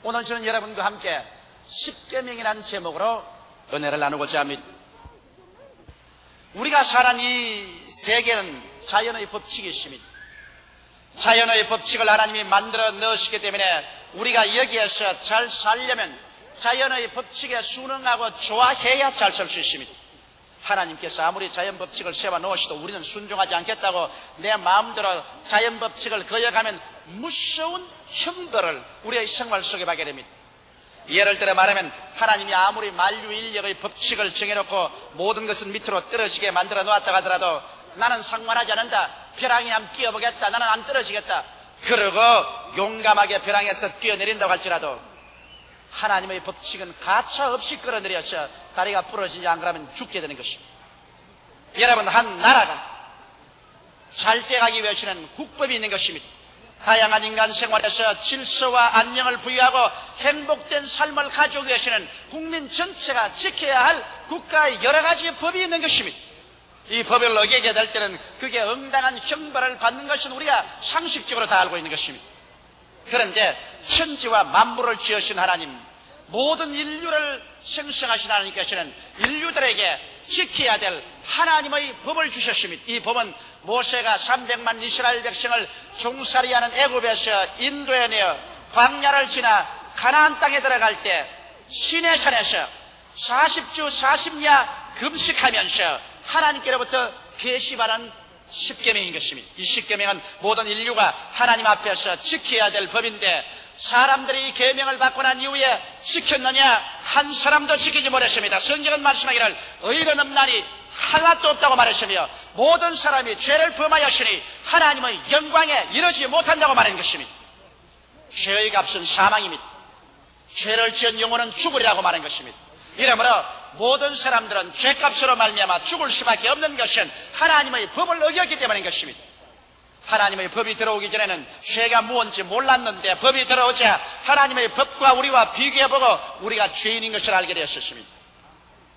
오늘 저는 여러분과 함께 십계명이라는 제목으로 은혜를 나누고자 합니다. 우리가 사는 이 세계는 자연의 법칙이 있습니다. 자연의 법칙을 하나님이 만들어 넣으시기 때문에 우리가 여기에서 잘 살려면 자연의 법칙에 순응하고 좋아해야 잘 살 수 있습니다. 하나님께서 아무리 자연 법칙을 세워 놓으시도 우리는 순종하지 않겠다고 내 마음대로 자연 법칙을 거역하면 무서운 형벌을 우리의 생활 속에 받게 됩니다. 예를 들어 말하면 하나님이 아무리 만유인력의 법칙을 정해놓고 모든 것은 밑으로 떨어지게 만들어 놓았다 하더라도 나는 상관하지 않는다. 벼랑에 한번 뛰어보겠다. 나는 안 떨어지겠다. 그러고 용감하게 벼랑에서 뛰어내린다고 할지라도 하나님의 법칙은 가차 없이 끌어내려서 다리가 부러지지 안 그러면 죽게 되는 것입니다. 여러분, 한 나라가 잘 돼가기 위해서는 국법이 있는 것입니다. 다양한 인간 생활에서 질서와 안녕을 부여하고 행복된 삶을 가져오기 위해서는 국민 전체가 지켜야 할 국가의 여러 가지 법이 있는 것입니다. 이 법을 어기게 될 때는 그게 응당한 형벌을 받는 것은 우리가 상식적으로 다 알고 있는 것입니다. 그런데 천지와 만물을 지으신 하나님, 모든 인류를 생성하신 하나님께서는 인류들에게 지켜야 될 하나님의 법을 주셨습니다. 이 법은 모세가 300만 이스라엘 백성을 종살이하는 애굽에서 인도에 내어 광야를 지나 가나안 땅에 들어갈 때 시내산에서 40주 40야 금식하면서 하나님께로부터 계시받은 십계명인 것입니다. 이 십계명은 모든 인류가 하나님 앞에서 지켜야 될 법인데 사람들이 이 계명을 받고 난 이후에 지켰느냐? 한 사람도 지키지 못했습니다. 성경은 말씀하기를 의로운 없나니 하나도 없다고 말했으며 모든 사람이 죄를 범하였으니 하나님의 영광에 이르지 못한다고 말한 것입니다. 죄의 값은 사망입니다. 죄를 지은 영혼은 죽으리라고 말한 것입니다. 이러므로 모든 사람들은 죄값으로 말미암아 죽을 수밖에 없는 것은 하나님의 법을 어겼기 때문인 것입니다. 하나님의 법이 들어오기 전에는 죄가 무엇인지 몰랐는데 법이 들어오자 하나님의 법과 우리와 비교해보고 우리가 죄인인 것을 알게 되었습니다.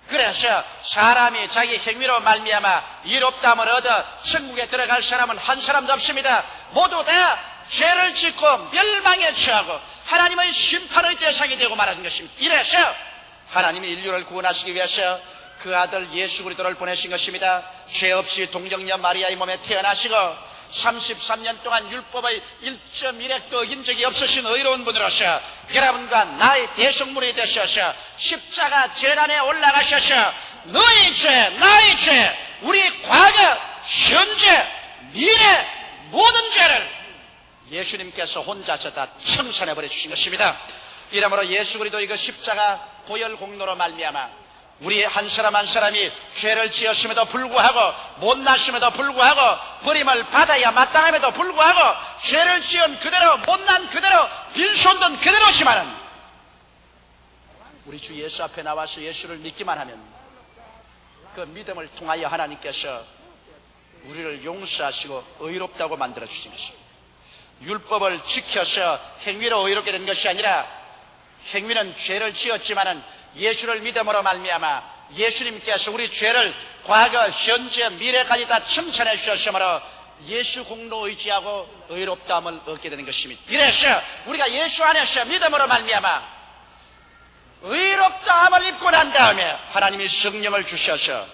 그래서 사람이 자기 행위로 말미암아 이롭다함을 얻어 천국에 들어갈 사람은 한 사람도 없습니다. 모두 다 죄를 짓고 멸망에 처하고 하나님의 심판의 대상이 되고 말하는 것입니다. 이래서 하나님이 인류를 구원하시기 위해서 그 아들 예수 그리스도를 보내신 것입니다. 죄 없이 동정녀 마리아의 몸에 태어나시고 33년 동안 율법의 1.1획도 어긴 적이 없으신 의로운 분으로서 여러분과 나의 대성물이 되셔서 십자가 재단에 올라가셔서 너의 죄, 나의 죄, 우리 과거, 현재, 미래 모든 죄를 예수님께서 혼자서 다 청산해버려 주신 것입니다. 이러므로 예수 그리스도의 그 십자가 보혈 공로로 말미암아 우리 한 사람 한 사람이 죄를 지었음에도 불구하고 못났음에도 불구하고 버림을 받아야 마땅함에도 불구하고 죄를 지은 그대로 못난 그대로 빈손든 그대로지만은 우리 주 예수 앞에 나와서 예수를 믿기만 하면 그 믿음을 통하여 하나님께서 우리를 용서하시고 의롭다고 만들어 주신 것입니다. 율법을 지켜서 행위로 의롭게 된 것이 아니라 행위는 죄를 지었지만은 예수를 믿음으로 말미암아 예수님께서 우리 죄를 과거, 현재, 미래까지 다 칭찬해 주셨으므로 예수 공로 의지하고 의롭다함을 얻게 되는 것입니다. 이래서 우리가 예수 안에서 믿음으로 말미암아 의롭다함을 입고 난 다음에 하나님이 성령을 주셔서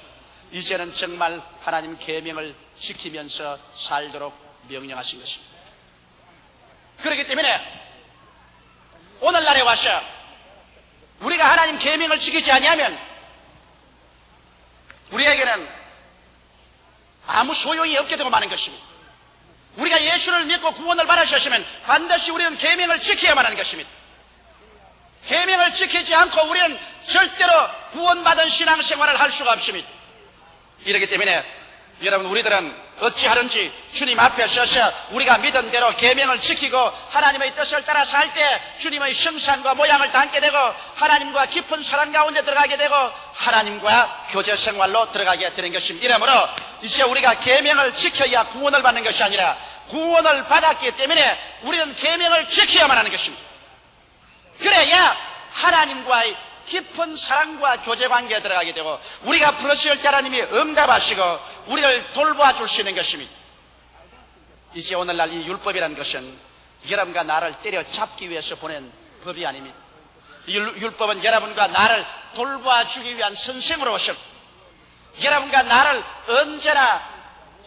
이제는 정말 하나님 계명을 지키면서 살도록 명령하신 것입니다. 그렇기 때문에 오늘날에 와서 우리가 하나님 계명을 지키지 아니하면 우리에게는 아무 소용이 없게 되고 마는 것입니다. 우리가 예수를 믿고 구원을 받으셨으면 반드시 우리는 계명을 지켜야만 하는 것입니다. 계명을 지키지 않고 우리는 절대로 구원받은 신앙생활을 할 수가 없습니다. 이렇기 때문에 여러분, 우리들은 어찌하든지 주님 앞에 서서 우리가 믿은 대로 계명을 지키고 하나님의 뜻을 따라 살 때 주님의 형상과 모양을 담게 되고 하나님과 깊은 사랑 가운데 들어가게 되고 하나님과 교제 생활로 들어가게 되는 것입니다. 이러므로 이제 우리가 계명을 지켜야 구원을 받는 것이 아니라 구원을 받았기 때문에 우리는 계명을 지켜야만 하는 것입니다. 그래야 하나님과의 깊은 사랑과 교제 관계에 들어가게 되고 우리가 부르실 때 하나님이 응답하시고 우리를 돌보아 줄 수 있는 것입니다. 이제 오늘날 이 율법이라는 것은 여러분과 나를 때려잡기 위해서 보낸 법이 아닙니다. 율법은 여러분과 나를 돌봐주기 위한 선생으로 오셨고, 여러분과 나를 언제나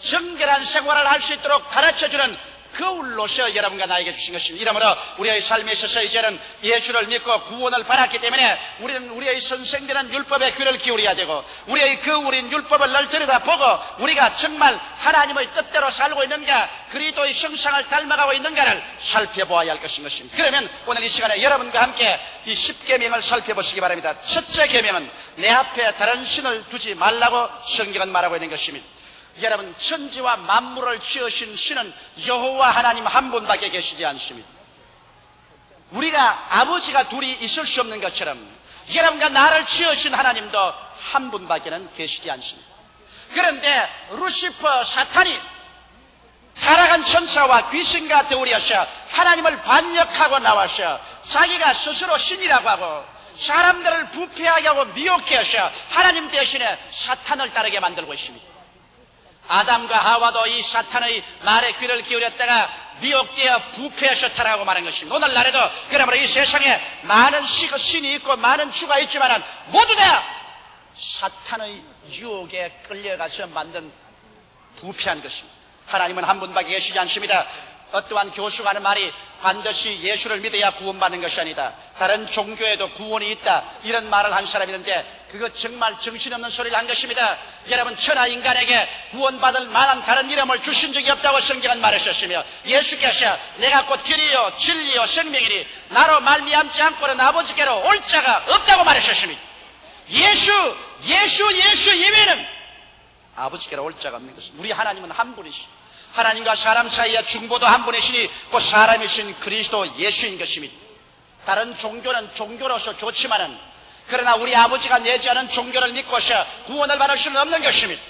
정결한 생활을 할 수 있도록 가르쳐주는 거울로서 여러분과 나에게 주신 것입니다. 이러므로 우리의 삶에 있어서 이제는 예수를 믿고 구원을 받았기 때문에 우리는 우리의 선생되는 율법에 귀를 기울여야 되고, 우리의 거울인 율법을 늘 들여다보고 우리가 정말 하나님의 뜻대로 살고 있는가, 그리스도의 형상을 닮아가고 있는가를 살펴보아야 할 것입니다. 그러면 오늘 이 시간에 여러분과 함께 이 10계명을 살펴보시기 바랍니다. 첫째 계명은 내 앞에 다른 신을 두지 말라고 성경은 말하고 있는 것입니다. 여러분, 천지와 만물을 지으신 신은 여호와 하나님 한 분밖에 계시지 않습니다. 우리가 아버지가 둘이 있을 수 없는 것처럼 여러분과 나를 지으신 하나님도 한 분밖에는 계시지 않습니다. 그런데 루시퍼 사탄이 타락한 천사와 귀신과 더불어서 하나님을 반역하고 나와서 자기가 스스로 신이라고 하고 사람들을 부패하게 하고 미혹해 하셔 하나님 대신에 사탄을 따르게 만들고 있습니다. 아담과 하와도 이 사탄의 말에 귀를 기울였다가 미혹되어 부패해서 타락하고 말한 것입니다. 오늘날에도 그러므로 이 세상에 많은 신이 있고 많은 주가 있지만 모두 다 사탄의 유혹에 끌려가서 만든 부패한 것입니다. 하나님은 한 분밖에 계시지 않습니다. 어떠한 교수가 하는 말이 반드시 예수를 믿어야 구원받는 것이 아니다, 다른 종교에도 구원이 있다, 이런 말을 한 사람이 있는데 그거 정말 정신없는 소리를 한 것입니다. 여러분, 천하 인간에게 구원받을 만한 다른 이름을 주신 적이 없다고 성경은 말하셨으며, 예수께서 내가 곧 길이요 진리요 생명이니 나로 말미암지 않고는 아버지께로 올 자가 없다고 말하셨습니다. 예수 예외는 아버지께로 올 자가 없는 것입니다. 우리 하나님은 한 분이시죠. 하나님과 사람 사이의 중보도 한 분이시니 그 사람이신 그리스도 예수인 것입니다. 다른 종교는 종교로서 좋지만은, 그러나 우리 아버지가 내지 않은 종교를 믿고서 구원을 받을 수는 없는 것입니다.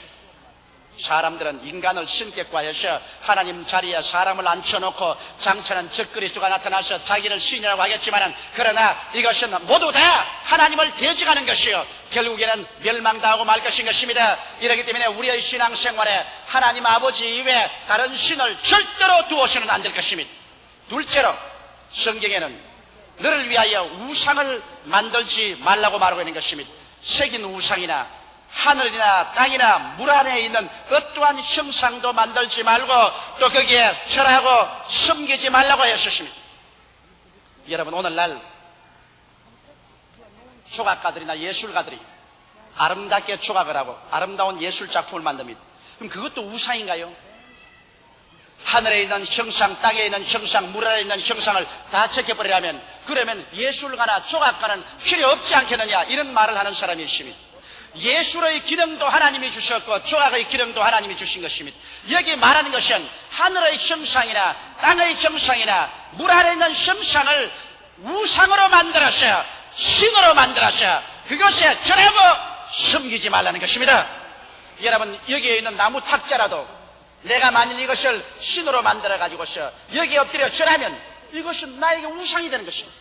사람들은 인간을 신격화해서 하나님 자리에 사람을 앉혀놓고 장차는 적그리스도가 나타나서 자기를 신이라고 하겠지만, 그러나 이것은 모두 다 하나님을 대적하는 것이요 결국에는 멸망당하고 말 것인 것입니다. 이렇기 때문에 우리의 신앙생활에 하나님 아버지 이외에 다른 신을 절대로 두어서는 안 될 것입니다. 둘째로, 성경에는 너를 위하여 우상을 만들지 말라고 말하고 있는 것입니다. 새긴 우상이나 하늘이나 땅이나 물 안에 있는 어떠한 형상도 만들지 말고 또 거기에 절하고 섬기지 말라고 하셨습니다. 여러분, 오늘날 조각가들이나 예술가들이 아름답게 조각을 하고 아름다운 예술작품을 만듭니다. 그럼 그것도 우상인가요? 하늘에 있는 형상, 땅에 있는 형상, 물 안에 있는 형상을 다 제껴버리라면, 그러면 예술가나 조각가는 필요 없지 않겠느냐, 이런 말을 하는 사람이 있습니다. 예술의 기능도 하나님이 주셨고 조각의 기능도 하나님이 주신 것입니다. 여기 말하는 것은 하늘의 형상이나 땅의 형상이나 물 안에 있는 형상을 우상으로 만들어서, 신으로 만들어서 그것에 절하고 섬기지 말라는 것입니다. 여러분, 여기에 있는 나무 탁자라도 내가 만일 이것을 신으로 만들어 가지고서 여기에 엎드려 절하면 이것은 나에게 우상이 되는 것입니다.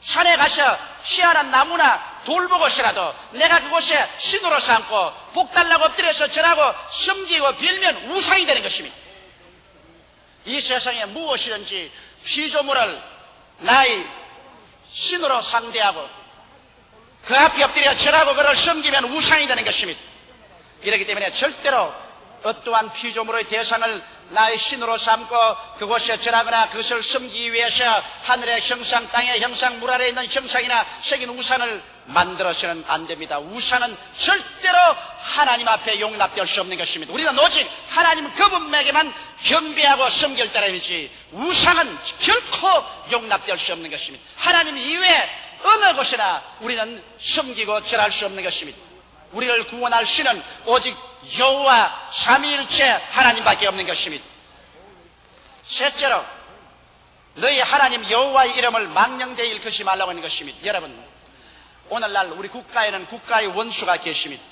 산에 가서 희한한 나무나 돌 보고서라도 내가 그곳에 신으로 삼고 복달라고 엎드려서 절하고 섬기고 빌면 우상이 되는 것입니다. 이 세상에 무엇이든지 피조물을 나의 신으로 상대하고 그 앞에 엎드려 절하고 그를 섬기면 우상이 되는 것입니다. 이렇기 때문에 절대로 어떠한 피조물의 대상을 나의 신으로 삼고 그곳에 절하거나 그것을 섬기기 위해서 하늘의 형상, 땅의 형상, 물 아래에 있는 형상이나 새긴 우상을 만들어서는 안 됩니다. 우상은 절대로 하나님 앞에 용납될 수 없는 것입니다. 우리는 오직 하나님 그분에게만 경배하고 섬길 따름이지 우상은 결코 용납될 수 없는 것입니다. 하나님 이외에 어느 곳이나 우리는 섬기고 절할 수 없는 것입니다. 우리를 구원할 신은 오직 여호와 삼위일체 하나님밖에 없는 것입니다. 셋째로, 너희 하나님 여호와의 이름을 망령되이 일컫지 말라고 하는 것입니다. 여러분, 오늘날 우리 국가에는 국가의 원수가 계십니다.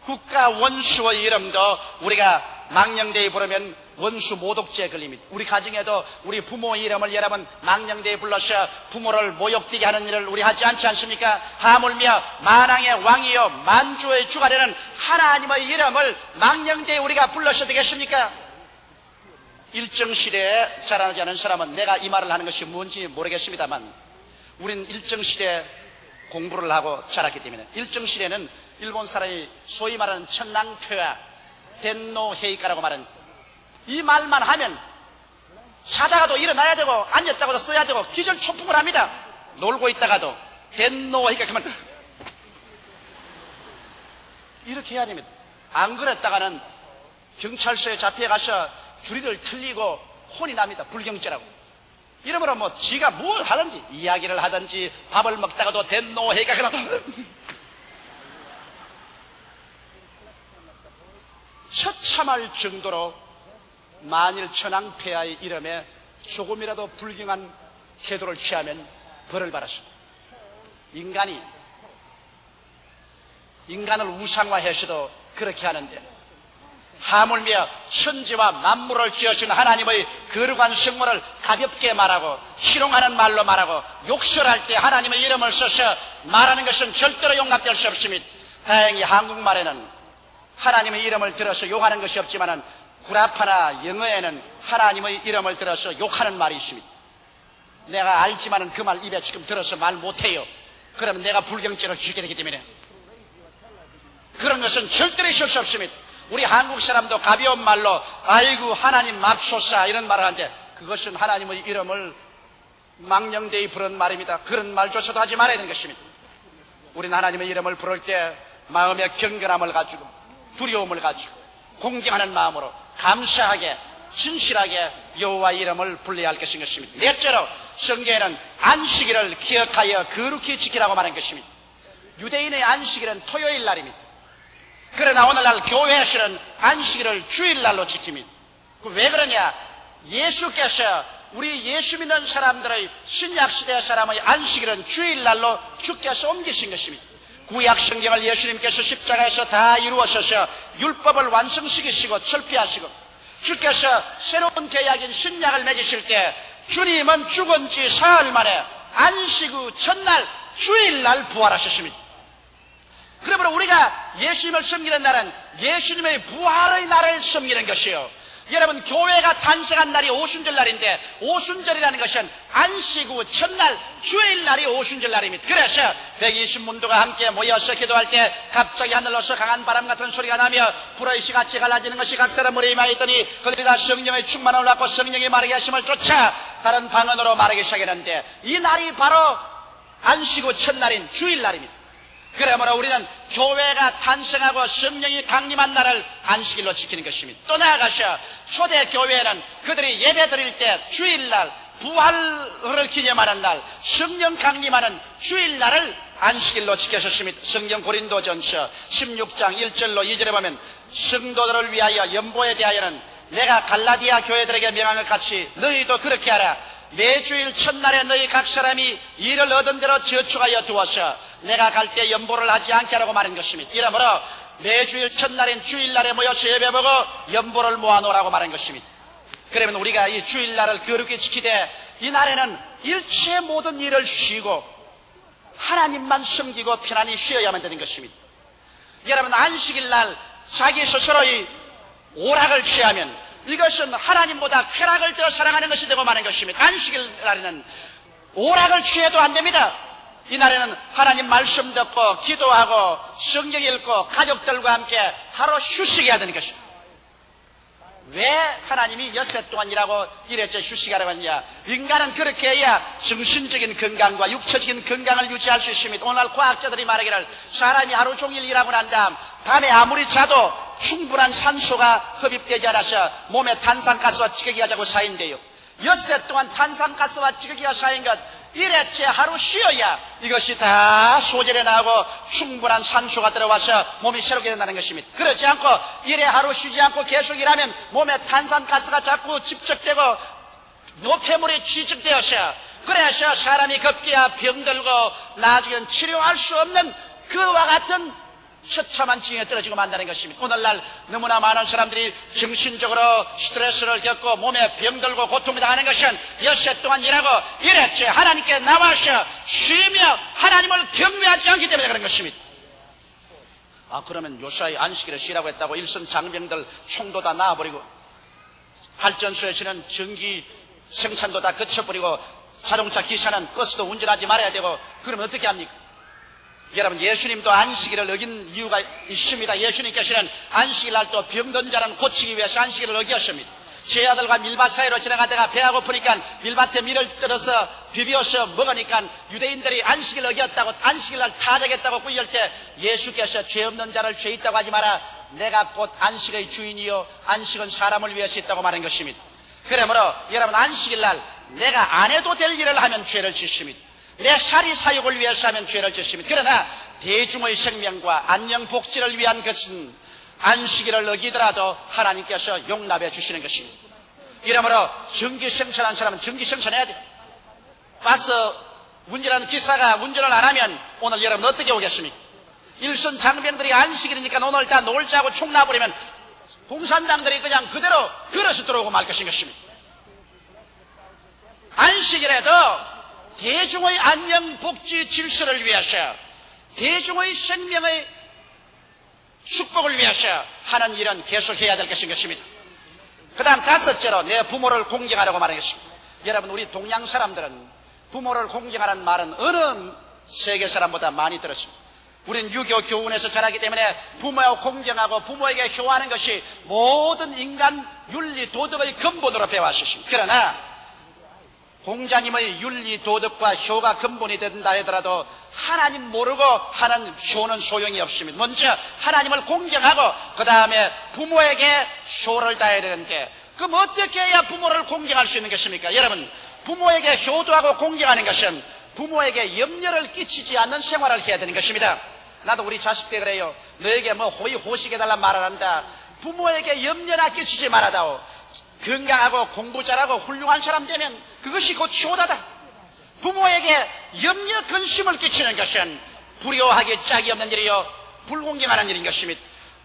국가 원수의 이름도 우리가 망령되이 부르면 원수 모독죄에 걸립니다. 우리 가정에도 우리 부모의 이름을 여러분 망령되이 불러서 부모를 모욕되게 하는 일을 우리 하지 않지 않습니까? 하물며 만왕의 왕이요 만주의 주가 되는 하나님의 이름을 망령되이 우리가 불러서 되겠습니까? 일정 시대에 자라나지 않은 사람은 내가 이 말을 하는 것이 뭔지 모르겠습니다만 우리는 일정 시대에 공부를 하고 자랐기 때문에 일정 시대는 일본 사람이 소위 말하는 천낭표야 덴노 헤이카라고 말하는 이 말만 하면 자다가도 일어나야 되고 앉았다가도 써야 되고 기절초풍을 합니다. 놀고 있다가도 덴노 헤이카 그러면 이렇게 해야 됩니다. 안 그랬다가는 경찰서에 잡혀가서 주리를 틀리고 혼이 납니다. 불경죄라고. 이러므로 뭐 지가 뭘 하든지 이야기를 하든지 밥을 먹다가도 덴노 헤이카 그러면 처참할 정도로 만일 천황폐하의 이름에 조금이라도 불경한 태도를 취하면 벌을 받았습니다. 인간을 우상화해서도 그렇게 하는데 하물며 천지와 만물을 지으신 하나님의 거룩한 성물을 가볍게 말하고 희롱하는 말로 말하고 욕설할 때 하나님의 이름을 써서 말하는 것은 절대로 용납될 수 없습니다. 다행히 한국말에는 하나님의 이름을 들어서 욕하는 것이 없지만은 구라파나 영어에는 하나님의 이름을 들어서 욕하는 말이 있습니다. 내가 알지만은 그 말 입에 지금 들어서 말 못해요. 그러면 내가 불경죄를 지게 되기 때문에 그런 것은 절대로 있을 수 없습니다. 우리 한국 사람도 가벼운 말로 아이고 하나님 맙소사 이런 말을 하는데 그것은 하나님의 이름을 망령되이 부른 말입니다. 그런 말조차도 하지 말아야 되는 것입니다. 우리는 하나님의 이름을 부를 때 마음의 경건함을 가지고 두려움을 가지고 공경하는 마음으로 감사하게 진실하게 여호와의 이름을 불러야 할 것인 것입니다. 넷째로 성경에는 안식일을 기억하여 거룩히 지키라고 말한 것입니다. 유대인의 안식일은 토요일 날입니다. 그러나 오늘날 교회에서는 안식일을 주일날로 지킵니다. 왜 그러냐? 예수께서 우리 예수 믿는 사람들의 신약시대 사람의 안식일은 주일날로 주께서 옮기신 것입니다. 구약 성경을 예수님께서 십자가에서 다 이루어서서 율법을 완성시키시고 철폐하시고 주께서 새로운 계약인 신약을 맺으실 때 주님은 죽은 지 사흘 만에 안식 후 첫날 주일날 부활하셨습니다. 그러므로 우리가 예수님을 섬기는 날은 예수님의 부활의 날을 섬기는 것이요. 여러분 교회가 탄생한 날이 오순절 날인데 오순절이라는 것은 안식 후 첫날 주일날이 오순절 날입니다. 그래서 120문도가 함께 모여서 기도할 때 갑자기 하늘로서 강한 바람 같은 소리가 나며 불의 시같이 갈라지는 것이 각 사람 머리에 임하였더니 그들이 다 성령의 충만함을 받고 성령이 말하게 하심을 쫓아 다른 방언으로 말하기 시작했는데 이 날이 바로 안식 후 첫날인 주일날입니다. 그러므로 우리는 교회가 탄생하고 성령이 강림한 날을 안식일로 지키는 것입니다. 또 나아가서 초대교회는 그들이 예배 드릴 때 주일날 부활을 기념하는 날 성령 강림하는 주일날을 안식일로 지켰습니다. 성경 고린도전서 16장 1절로 2절에 보면 성도들을 위하여 연보에 대하여는 내가 갈라디아 교회들에게 명한 것 같이 너희도 그렇게 하라. 매주일 첫날에 너희 각 사람이 일을 얻은 대로 저축하여 두어서 내가 갈 때 연보를 하지 않게 하라고 말한 것입니다. 이러므로 매주일 첫날인 주일날에 모여서 예배보고 연보를 모아놓으라고 말한 것입니다. 그러면 우리가 이 주일날을 거룩히 지키되 이 날에는 일체 모든 일을 쉬고 하나님만 섬기고 편안히 쉬어야만 되는 것입니다. 여러분 안식일날 자기 스스로의 오락을 취하면 이것은 하나님보다 쾌락을 더 사랑하는 것이 되고 마는 것입니다. 안식일 날에는 오락을 취해도 안 됩니다. 이날에는 하나님 말씀 듣고 기도하고 성경 읽고 가족들과 함께 하루 휴식해야 되는 것입니다. 왜 하나님이 엿새 동안 일하고 일회째 휴식하라고 하느냐? 인간은 그렇게 해야 정신적인 건강과 육체적인 건강을 유지할 수 있습니다. 오늘 과학자들이 말하기를 사람이 하루 종일 일하고 난 다음 밤에 아무리 자도 충분한 산소가 흡입되지 않아서 몸에 탄산가스와 찌꺼기가 자꾸 쌓인대요. 엿새 동안 탄산가스와 찌꺼기가 쌓인 것 일회째 하루 쉬어야 이것이 다 소절에 나오고 충분한 산소가 들어와서 몸이 새롭게 된다는 것입니다. 그렇지 않고 일회 하루 쉬지 않고 계속 일하면 몸에 탄산가스가 자꾸 집적되고 노폐물이 취직되어서 그래서 사람이 급기야 병들고 나중엔 치료할 수 없는 그와 같은 처참한 징에 떨어지고 만다는 것입니다. 오늘날 너무나 많은 사람들이 정신적으로 스트레스를 겪고 몸에 병들고 고통을 당하는 것은 엿새 동안 일하고 일회째 하나님께 나와서 쉬며 하나님을 경외하지 않기 때문에 그런 것입니다. 그러면 요사이 안식일에 쉬라고 했다고 일선 장병들 총도 다 나와버리고 발전소에서는 전기 생산도 다 그쳐버리고 자동차 기사는 버스도 운전하지 말아야 되고 그러면 어떻게 합니까? 여러분, 예수님도 안식일을 어긴 이유가 있습니다. 예수님께서는 안식일 날 또 병든 자는 고치기 위해서 안식일을 어겼습니다. 제 아들과 밀밭 사이로 지나가다가 배가 고프니까 밀밭에 밀을 떨어서 비벼서 먹으니까 유대인들이 안식일 어겼다고 안식일날 타작했다고 꾸짖을 때 예수께서 죄 없는 자를 죄 있다고 하지 마라. 내가 곧 안식의 주인이요 안식은 사람을 위해서 있다고 말한 것입니다. 그러므로 여러분, 안식일날 내가 안 해도 될 일을 하면 죄를 짓습니다. 내 사리 사욕을 위해서 하면 죄를 짓습니다. 그러나 대중의 생명과 안녕 복지를 위한 것은 안식일을 어기더라도 하나님께서 용납해 주시는 것입니다. 이러므로 전기 생산한 사람은 전기 생산해야 돼요. 버스 운전하는 기사가 운전을 안 하면 오늘 여러분 어떻게 오겠습니까? 일선 장병들이 안식일이니까 오늘 다 놀자고 총 놔버리면 공산당들이 그냥 그대로 걸어서 들어오고 말 것입니다. 안식일에도 대중의 안녕 복지 질서를 위해서 대중의 생명의 축복을 위해서 하는 일은 계속해야 될 것입니다. 그 다음 다섯째로 내 부모를 공경하라고 말하겠습니다. 여러분, 우리 동양 사람들은 부모를 공경하라는 말은 어느 세계 사람보다 많이 들었습니다. 우린 유교 교훈에서 자라기 때문에 부모를 공경하고 부모에게 효하는 것이 모든 인간 윤리 도덕의 근본으로 배워왔습니다. 그러나 공자님의 윤리 도덕과 효가 근본이 된다 하더라도 하나님 모르고 하는 효는 소용이 없습니다. 먼저 하나님을 공경하고 그 다음에 부모에게 효를 다해야 되는데, 그럼 어떻게 해야 부모를 공경할 수 있는 것입니까? 여러분, 부모에게 효도하고 공경하는 것은 부모에게 염려를 끼치지 않는 생활을 해야 되는 것입니다. 나도 우리 자식 때 그래요. 너에게 뭐 호의호식해달란 말을 한다. 부모에게 염려나 끼치지 말아다오. 건강하고 공부 잘하고 훌륭한 사람 되면 그것이 곧 효다다. 부모에게 염려 근심을 끼치는 것은 불효하기 짝이 없는 일이요 불공경하는 일인 것입니다.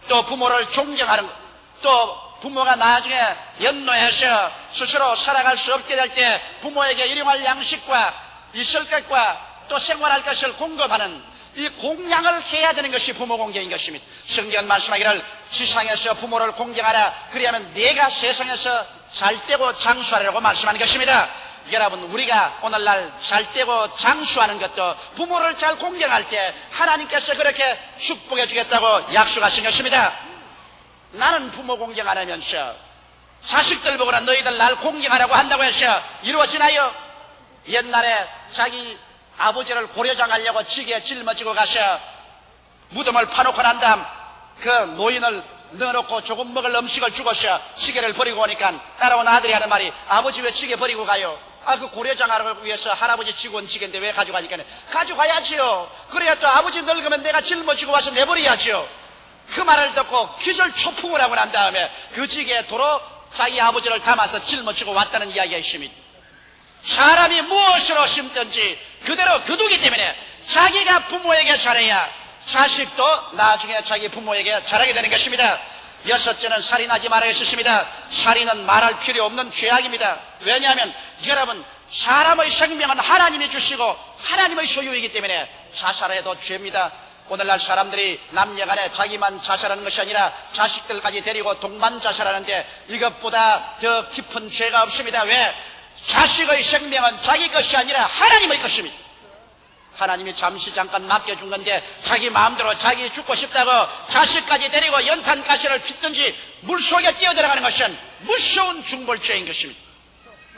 또 부모를 존경하는, 또 부모가 나중에 연노해서 스스로 살아갈 수 없게 될 때 부모에게 일용할 양식과 있을 것과 또 생활할 것을 공급하는 이 공양을 해야 되는 것이 부모 공경인 것입니다. 성경은 말씀하기를 지상에서 부모를 공경하라. 그리하면 내가 세상에서 잘되고 장수하라고 말씀하는 것입니다. 여러분, 우리가 오늘날 잘되고 장수하는 것도 부모를 잘 공경할 때 하나님께서 그렇게 축복해 주겠다고 약속하신 것입니다. 나는 부모 공경 안 하면서 자식들 보거나 너희들 날 공경하라고 한다고 해서 이루어지나요? 옛날에 자기 아버지를 고려장하려고 지게에 짊어지고 가서 무덤을 파놓고 난 다음 그 노인을 넣어놓고 조금 먹을 음식을 주고서 지게를 버리고 오니까 따라온 아들이 하는 말이, 아버지 왜 지게 버리고 가요? 그 고려장하기 위해서 할아버지 지고 온 지게인데 왜 가져가니까, 가져가야지요. 그래야 또 아버지 늙으면 내가 짊어지고 와서 내버려야지요. 그 말을 듣고 기절초풍을 하고 난 다음에 그 지게에 도로 자기 아버지를 담아서 짊어지고 왔다는 이야기가 있습니다. 사람이 무엇으로 심든지 그대로 거두기 때문에 자기가 부모에게 잘해야 자식도 나중에 자기 부모에게 잘하게 되는 것입니다. 여섯째는 살인하지 말아야 했습니다. 살인은 말할 필요 없는 죄악입니다. 왜냐하면 여러분, 사람의 생명은 하나님이 주시고 하나님의 소유이기 때문에 자살해도 죄입니다. 오늘날 사람들이 남녀간에 자기만 자살하는 것이 아니라 자식들까지 데리고 동반 자살하는데 이것보다 더 깊은 죄가 없습니다. 왜? 자식의 생명은 자기 것이 아니라 하나님의 것입니다. 하나님이 잠깐 맡겨준 건데 자기 마음대로 자기 죽고 싶다고 자식까지 데리고 연탄 가시를 핏든지 물속에 뛰어들어가는 것은 무서운 중벌죄인 것입니다.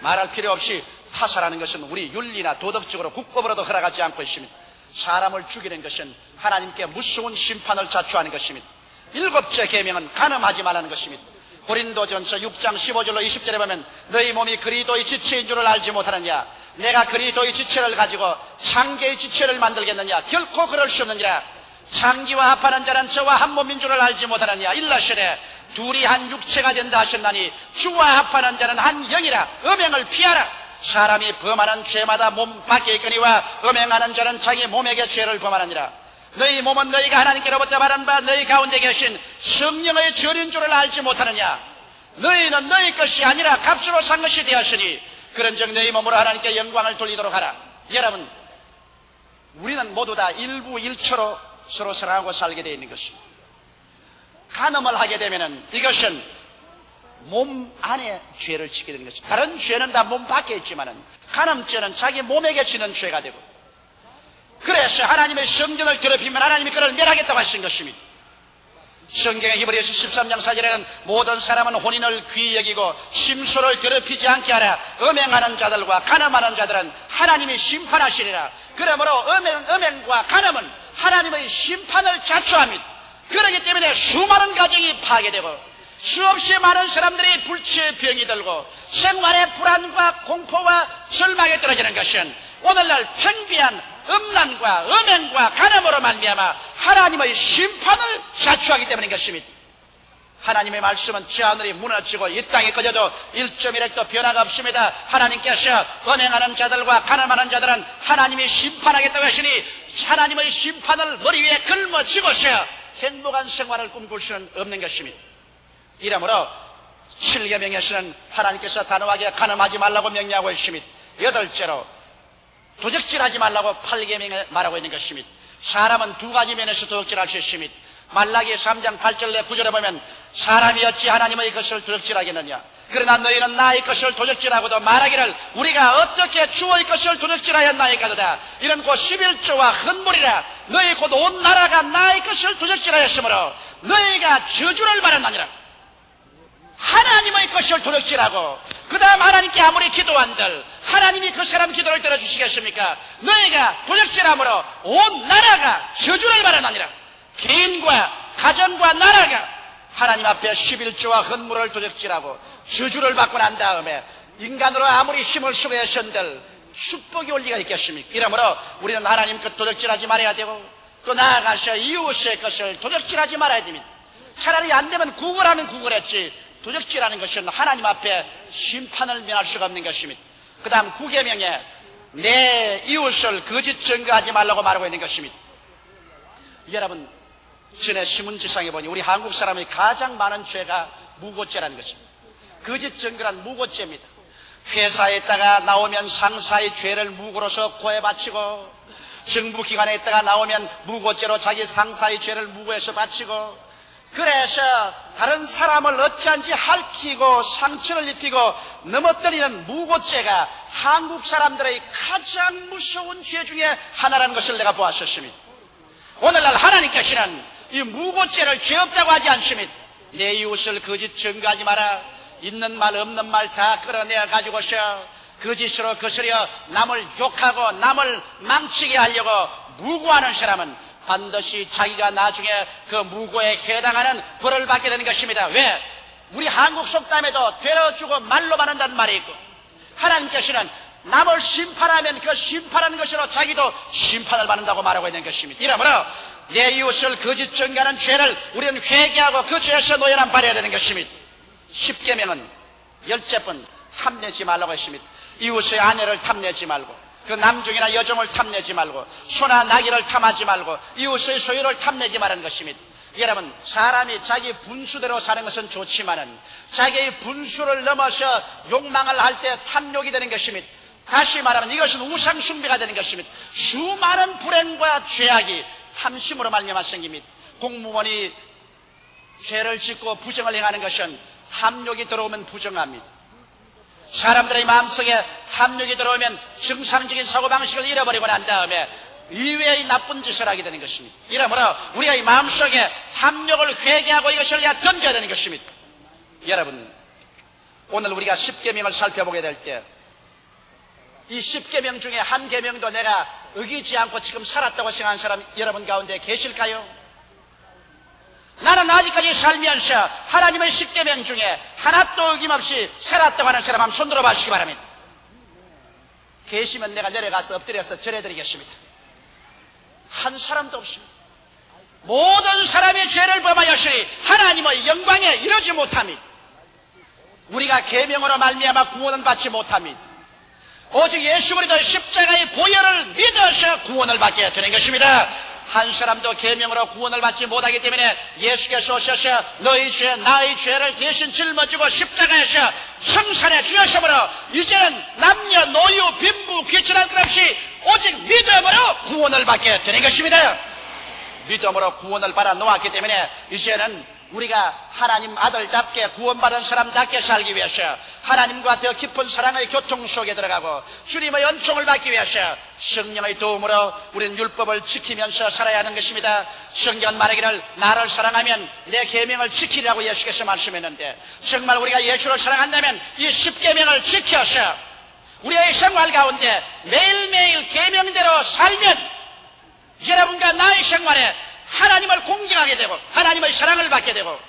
말할 필요 없이 타살하는 것은 우리 윤리나 도덕적으로 국법으로도 허락하지 않고 있습니다. 사람을 죽이는 것은 하나님께 무서운 심판을 자초하는 것입니다. 일곱째 계명은 간음하지 말라는 것입니다. 고린도전서 6장 15절로 20절에 보면 너희 몸이 그리스도의 지체인 줄을 알지 못하느냐, 내가 그리스도의 지체를 가지고 창기의 지체를 만들겠느냐, 결코 그럴 수 없느니라. 창기와 합하는 자는 저와 한 몸인 줄을 알지 못하느냐, 일러시되 둘이 한 육체가 된다 하셨나니 주와 합하는 자는 한 영이라. 음행을 피하라. 사람이 범하는 죄마다 몸 밖에 있거니와 음행하는 자는 자기 몸에게 죄를 범하느니라. 너희 몸은 너희가 하나님께로부터 받은 바 너희 가운데 계신 성령의 전인 줄을 알지 못하느냐. 너희는 너희 것이 아니라 값으로 산 것이 되었으니 그런즉 너희 몸으로 하나님께 영광을 돌리도록 하라. 여러분, 우리는 모두 다 일부일처로 서로 사랑하고 살게 되어 있는 것입니다. 간음을 하게 되면 이것은 몸 안에 죄를 지게 되는 것입니다. 다른 죄는 다 몸 밖에 있지만은 간음죄는 자기 몸에게 지는 죄가 되고, 그래서 하나님의 성전을 더럽히면 하나님이 그를 멸하겠다고 하신 것입니다. 성경의 히브리서 13장 4절에는 모든 사람은 혼인을 귀히 여기고 심소를 더럽히지 않게 하라. 음행하는 자들과 간음하는 자들은 하나님이 심판하시리라. 그러므로 음행과 간음은 하나님의 심판을 자초합니다. 그렇기 때문에 수많은 가정이 파괴되고 수없이 많은 사람들이 불치의 병이 들고 생활의 불안과 공포와 절망에 떨어지는 것은 오늘날 팽비한 음란과 음행과 간음으로 말미암아 하나님의 심판을 자초하기 때문인 것입니다. 하나님의 말씀은 저 하늘이 무너지고 이 땅이 꺼져도 1.1획도 변화가 없습니다. 하나님께서 음행하는 자들과 간음하는 자들은 하나님이 심판하겠다고 하시니 하나님의 심판을 머리 위에 걸머쥐고서 행복한 생활을 꿈꿀 수는 없는 것입니다. 이러므로 7계명에서는 하나님께서 단호하게 간음하지 말라고 명령하고 있습니다. 8째로 도적질하지 말라고 8계명에 말하고 있는 것입니다. 사람은 두 가지 면에서 도적질할 수 있습니다. 말라기 3장 8절에 9절에 보면 사람이 어찌 하나님의 것을 도적질하겠느냐, 그러나 너희는 나의 것을 도적질하고도 말하기를 우리가 어떻게 주의 것을 도적질하였나이까도다. 이는 곧 11조와 헌물이라. 너희 곧 온 나라가 나의 것을 도적질하였으므로 너희가 저주를 받았느니라. 하나님의 것을 도적질하고 그 다음 하나님께 아무리 기도한들 하나님이 그 사람 기도를 들어주시겠습니까? 너희가 도적질함으로 온 나라가 저주를 받았느니라. 개인과 가정과 나라가 하나님 앞에 11조와 헌물을 도적질하고 저주를 받고 난 다음에 인간으로 아무리 힘을 쓰고 하신들 축복이 올 리가 있겠습니까? 이러므로 우리는 하나님 것 도적질하지 말아야 되고 또 나아가서 이웃의 것을 도적질하지 말아야 됩니다. 차라리 안 되면 구걸하면 구걸했지 도적질하는 것은 하나님 앞에 심판을 면할 수가 없는 것입니다. 그 다음 9계명에 내 이웃을 거짓 증거하지 말라고 말하고 있는 것입니다. 여러분, 전에 신문지상에 보니 우리 한국 사람이 가장 많은 죄가 무고죄라는 것입니다. 거짓 증거란 무고죄입니다. 회사에 있다가 나오면 상사의 죄를 무고로서 고해 바치고, 정부기관에 있다가 나오면 무고죄로 자기 상사의 죄를 무고해서 바치고, 그래서 다른 사람을 어찌한지 핥히고 상처를 입히고 넘어뜨리는 무고죄가 한국 사람들의 가장 무서운 죄 중에 하나라는 것을 내가 보았었습니다. 오늘날 하나님께서는 이 무고죄를 죄 없다고 하지 않습니다. 내 이웃을 거짓 증거하지 마라. 있는 말 없는 말 다 끌어내어 가지고서 거짓으로 거스려 남을 욕하고 남을 망치게 하려고 무고하는 사람은 반드시 자기가 나중에 그 무고에 해당하는 벌을 받게 되는 것입니다. 왜? 우리 한국 속담에도 되어주고 말로 받는다는 말이 있고, 하나님께서는 남을 심판하면 그 심판하는 것으로 자기도 심판을 받는다고 말하고 있는 것입니다. 이러므로 내 이웃을 거짓 증거하는 죄를 우리는 회개하고 그 죄에서 노연함 받아야 되는 것입니다. 10계명은 10번 탐내지 말라고 했습니다. 이웃의 아내를 탐내지 말고, 그 남중이나 여종을 탐내지 말고, 소나 나귀를 탐하지 말고, 이웃의 소유를 탐내지 말라는 것입니다. 여러분, 사람이 자기 분수대로 사는 것은 좋지만은 자기의 분수를 넘어서 욕망을 할 때 탐욕이 되는 것입니다. 다시 말하면 이것은 우상숭배가 되는 것입니다. 수많은 불행과 죄악이 탐심으로 말미암아 생깁니다. 공무원이 죄를 짓고 부정을 행하는 것은 탐욕이 들어오면 부정합니다. 사람들의 마음속에 탐욕이 들어오면 정상적인 사고방식을 잃어버리고 난 다음에 이외의 나쁜 짓을 하게 되는 것입니다. 이러므로 우리가 이 마음속에 탐욕을 회개하고 이것을 던져야 되는 것입니다. 여러분, 오늘 우리가 10계명을 살펴보게 될 때 이 10계명 중에 한 계명도 내가 어기지 않고 지금 살았다고 생각하는 사람 여러분 가운데 계실까요? 나는 아직까지 살면서 하나님의 10계명 중에 하나도 어김없이 살았다고 하는 사람 한번 손 들어봐 주시기 바랍니다. 계시면 내가 내려가서 엎드려서 절해드리겠습니다. 한 사람도 없습니다. 모든 사람의 죄를 범하였으니 하나님의 영광에 이르지 못합니다. 우리가 계명으로 말미암아 구원은 받지 못합니다. 오직 예수 그리스도의 십자가의 보혈을 믿어서 구원을 받게 되는 것입니다. 한 사람도 계명으로 구원을 받지 못하기 때문에 예수께서 오셔서 너희 죄 나의 죄를 대신 짊어지고 십자가에서 성산해 주셨으므로 이제는 남녀 노유 빈부 귀천할 것 없이 오직 믿음으로 구원을 받게 되는 것입니다. 믿음으로 구원을 받아 놓았기 때문에 이제는 우리가 하나님 아들답게 구원받은 사람답게 살기 위해서 하나님과 더 깊은 사랑의 교통 속에 들어가고 주님의 은총을 받기 위해서 성령의 도움으로 우리는 율법을 지키면서 살아야 하는 것입니다. 성경은 말하기를 나를 사랑하면 내 계명을 지키라고 예수께서 말씀했는데, 정말 우리가 예수를 사랑한다면 이 10계명을 지켜서 우리의 생활 가운데 매일매일 계명대로 살면 여러분과 나의 생활에 하나님을 공경하게 되고 하나님의 사랑을 받게 되고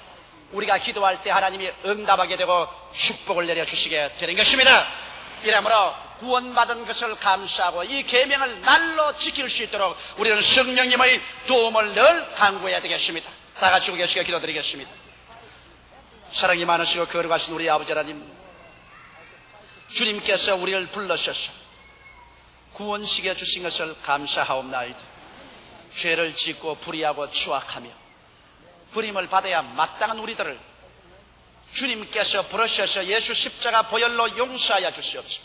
우리가 기도할 때 하나님이 응답하게 되고 축복을 내려주시게 되는 것입니다. 이러므로 구원받은 것을 감사하고 이 계명을 날로 지킬 수 있도록 우리는 성령님의 도움을 늘 간구해야 되겠습니다. 다 같이 계시게 기도드리겠습니다. 사랑이 많으시고 거룩하신 우리 아버지 하나님, 주님께서 우리를 불러셔서 구원시켜 주신 것을 감사하옵나이다. 죄를 짓고 불의하고 추악하며 버림을 받아야 마땅한 우리들을 주님께서 부르셔서 예수 십자가 보혈로 용서하여 주시옵소서.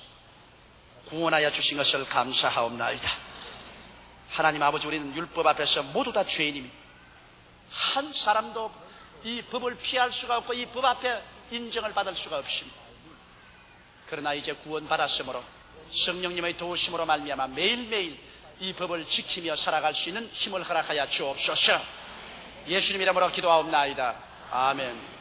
구원하여 주신 것을 감사하옵나이다. 하나님 아버지, 우리는 율법 앞에서 모두 다 죄인입니다. 한 사람도 이 법을 피할 수가 없고 이 법 앞에 인정을 받을 수가 없습니다. 그러나 이제 구원받았으므로 성령님의 도우심으로 말미암아 매일매일 이 법을 지키며 살아갈 수 있는 힘을 허락하여 주옵소서. 예수님 이름으로 기도하옵나이다. 아멘.